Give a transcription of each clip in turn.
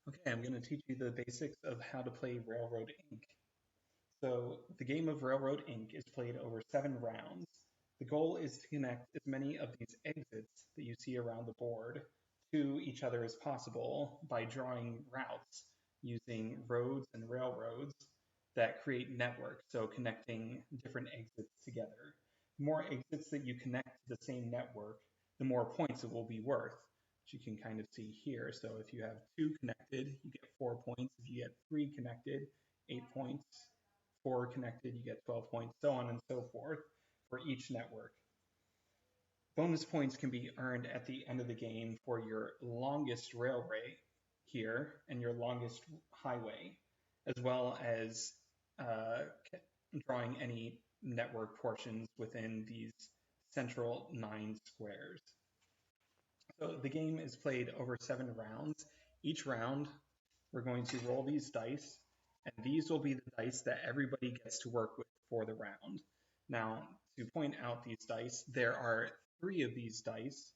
Okay, I'm going to teach you the basics of how to play Railroad Inc. So, the game of Railroad Inc. is played over 7 rounds. The goal is to connect as many of these exits that you see around the board to each other as possible by drawing routes using roads and railroads that create networks, so connecting different exits together. The more exits that you connect to the same network, the more points it will be worth, which you can kind of see here. So if you have 2 connected, you get 4 points. If you get 3 connected, 8 points. 4 connected, you get 12 points, so on and so forth for each network. Bonus points can be earned at the end of the game for your longest railway here and your longest highway, as well as uh, drawing any network portions within these central 9 squares. So the game is played over 7 rounds. Each round, we're going to roll these dice, and these will be the dice that everybody gets to work with for the round. Now, to point out these dice, there are 3 of these dice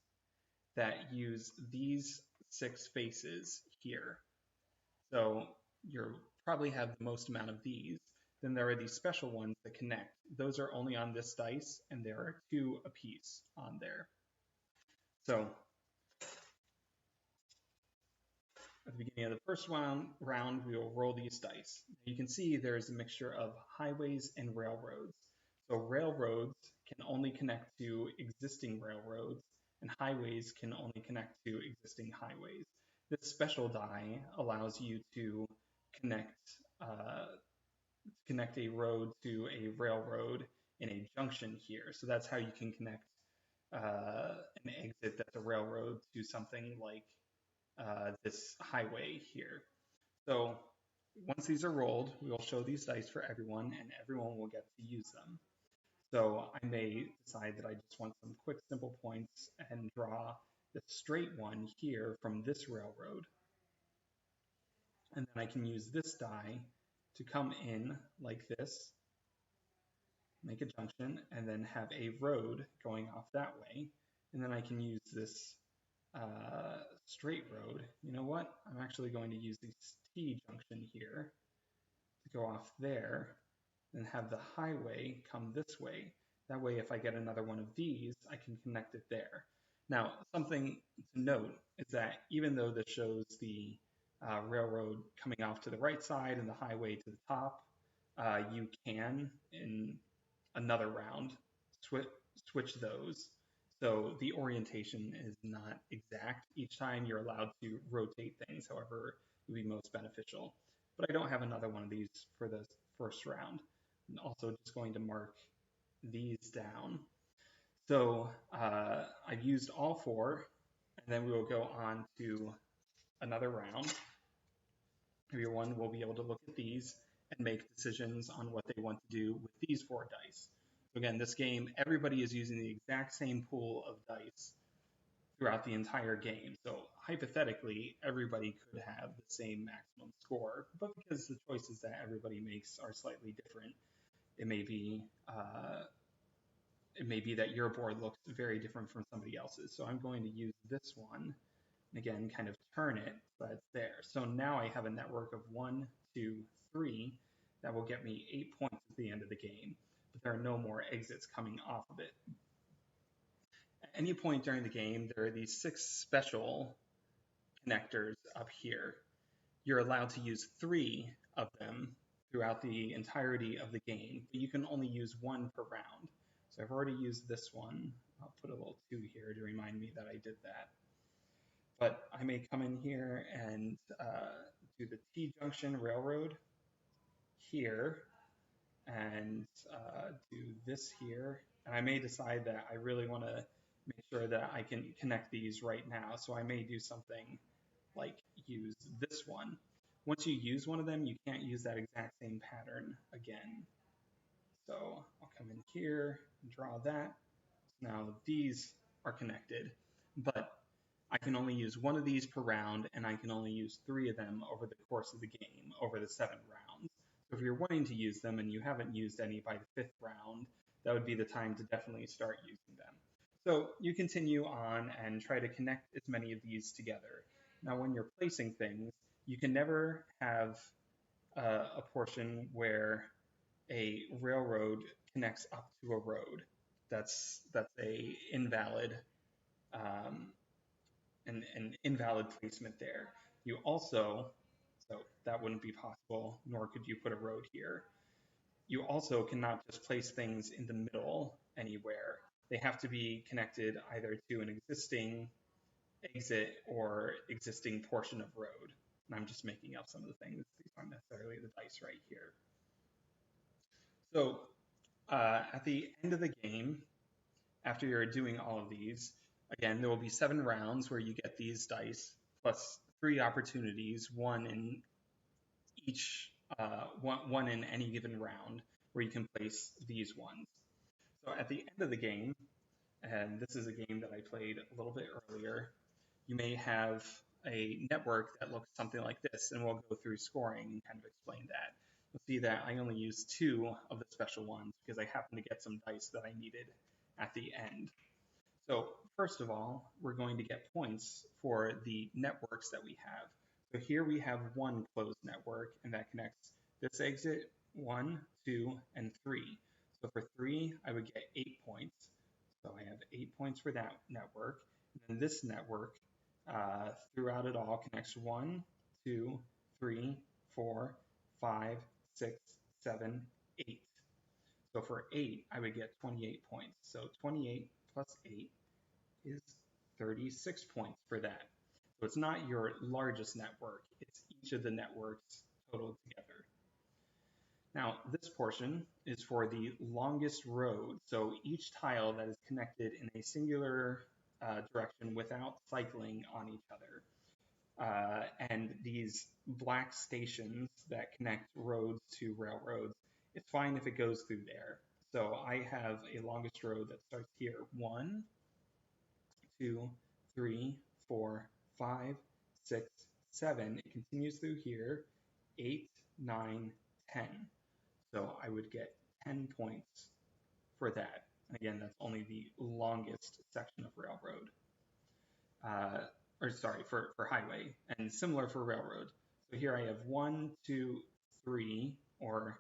that use these 6 faces here. So you'll probably have the most amount of these. Then there are these special ones that connect. Those are only on this dice, and there are 2 apiece on there. So at the beginning of the first round, we will roll these dice. You can see there's a mixture of highways and railroads. So railroads can only connect to existing railroads, and highways can only connect to existing highways. This special die allows you to connect uh, connect a road to a railroad in a junction here. So that's how you can connect an exit that's a railroad to something like this highway here. So once these are rolled, we will show these dice for everyone, and everyone will get to use them. So I may decide that I just want some quick, simple points and draw the straight one here from this railroad. And then I can use this die to come in like this, make a junction, and then have a road going off that way. And then I can use this straight road. You know what? I'm actually going to use this T junction here to go off there and have the highway come this way. That way, if I get another one of these, I can connect it there. Now, something to note is that even though this shows the railroad coming off to the right side and the highway to the top, you can, in another round, switch those. So the orientation is not exact. Each time you're allowed to rotate things however it would be most beneficial. But I don't have another one of these for the first round. I'm also just going to mark these down. So I've used all 4, and then we will go on to another round. Everyone will be able to look at these and make decisions on what they want to do with these 4 dice. So again, this game, everybody is using the exact same pool of dice throughout the entire game. So hypothetically, everybody could have the same maximum score, but because the choices that everybody makes are slightly different, it may be that your board looks very different from somebody else's. So I'm going to use this one, and again, kind of turn it so it's there. So now I have a network of 1, 2, 3 that will get me 8 points at the end of the game, but there are no more exits coming off of it. At any point during the game, there are these 6 special connectors up here. You're allowed to use 3 of them throughout the entirety of the game, but you can only use 1 per round. So I've already used this one. I'll put a little 2 here to remind me that I did that. But I may come in here and do the T-junction railroad here and do this here. And I may decide that I really want to make sure that I can connect these right now. So I may do something like use this one. Once you use one of them, you can't use that exact same pattern again. So I'll come in here and draw that. Now these are connected, but I can only use one of these per round, and I can only use 3 of them over the course of the game, over the 7 rounds. So if you're wanting to use them and you haven't used any by the 5th round, that would be the time to definitely start using them. So you continue on and try to connect as many of these together. Now when you're placing things, You can never have a portion where a railroad connects up to a road. That's a invalid um, an invalid placement there. You also, so that wouldn't be possible, nor could you put a road here. You also cannot just place things in the middle anywhere. They have to be connected either to an existing exit or existing portion of road. And I'm just making up some of the things. These aren't necessarily the dice right here. So at the end of the game, after you're doing all of these, again, there will be 7 rounds where you get these dice, plus 3 opportunities, one in each, one in any given round, where you can place these ones. So at the end of the game, and this is a game that I played a little bit earlier, you may have a network that looks something like this, and we'll go through scoring and kind of explain that. You'll see that I only used 2 of the special ones because I happened to get some dice that I needed at the end. So first of all, we're going to get points for the networks that we have. So here we have one closed network, and that connects this exit 1, 2, and 3. So for 3, I would get 8 points. So I have 8 points for that network. And then this network, throughout it all, connects 1, 2, 3, 4, 5, 6, 7, 8. So for 8, I would get 28 points. So 28 plus 8 is 36 points for that. So it's not your largest network, it's each of the networks totaled together. Now, this portion is for the longest road. So each tile that is connected in a singular direction without cycling on each other. And these black stations that connect roads to railroads, it's fine if it goes through there. So I have a longest road that starts here, 1, 2, 3, 4, 5, 6, 7. It continues through here, 8, 9, 10. So I would get 10 points for that. And again, that's only the longest section of railroad. Or sorry, for highway, and similar for railroad. So here I have 1, 2, 3, or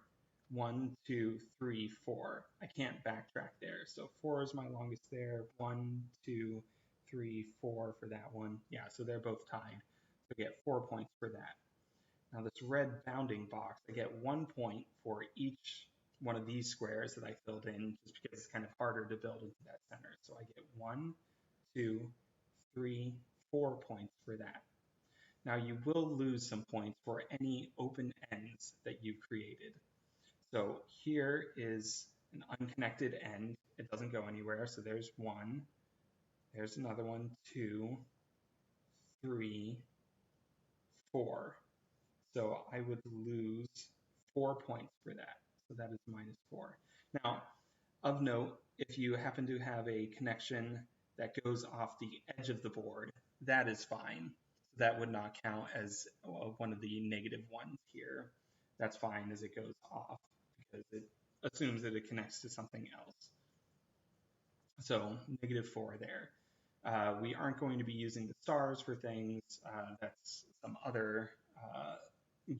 1, 2, 3, 4. I can't backtrack there. So 4 is my longest there. 1, 2, 3, 4 for that one. Yeah, so they're both tied. So I get 4 points for that. Now this red bounding box, I get 1 point for each one of these squares that I filled in, just because it's kind of harder to build into that center. So I get 1, 2, 3, 4 points for that. Now you will lose some points for any open ends that you've created. So here is an unconnected end. It doesn't go anywhere. So there's 1. There's another one, 2, 3, 4. So I would lose 4 points for that. So that is -4. Now, of note, if you happen to have a connection that goes off the edge of the board, that is fine. That would not count as one of the negative ones here. That's fine as it goes off because it assumes that it connects to something else. So -4 there. We aren't going to be using the stars for things. That's some other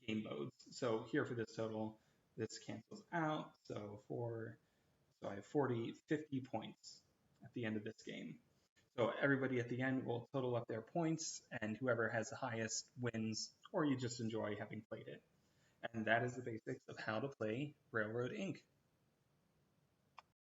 game modes. So here for this total, this cancels out. So I have 40, 50 points at the end of this game. So everybody at the end will total up their points, and whoever has the highest wins, or you just enjoy having played it. And that is the basics of how to play Railroad Ink.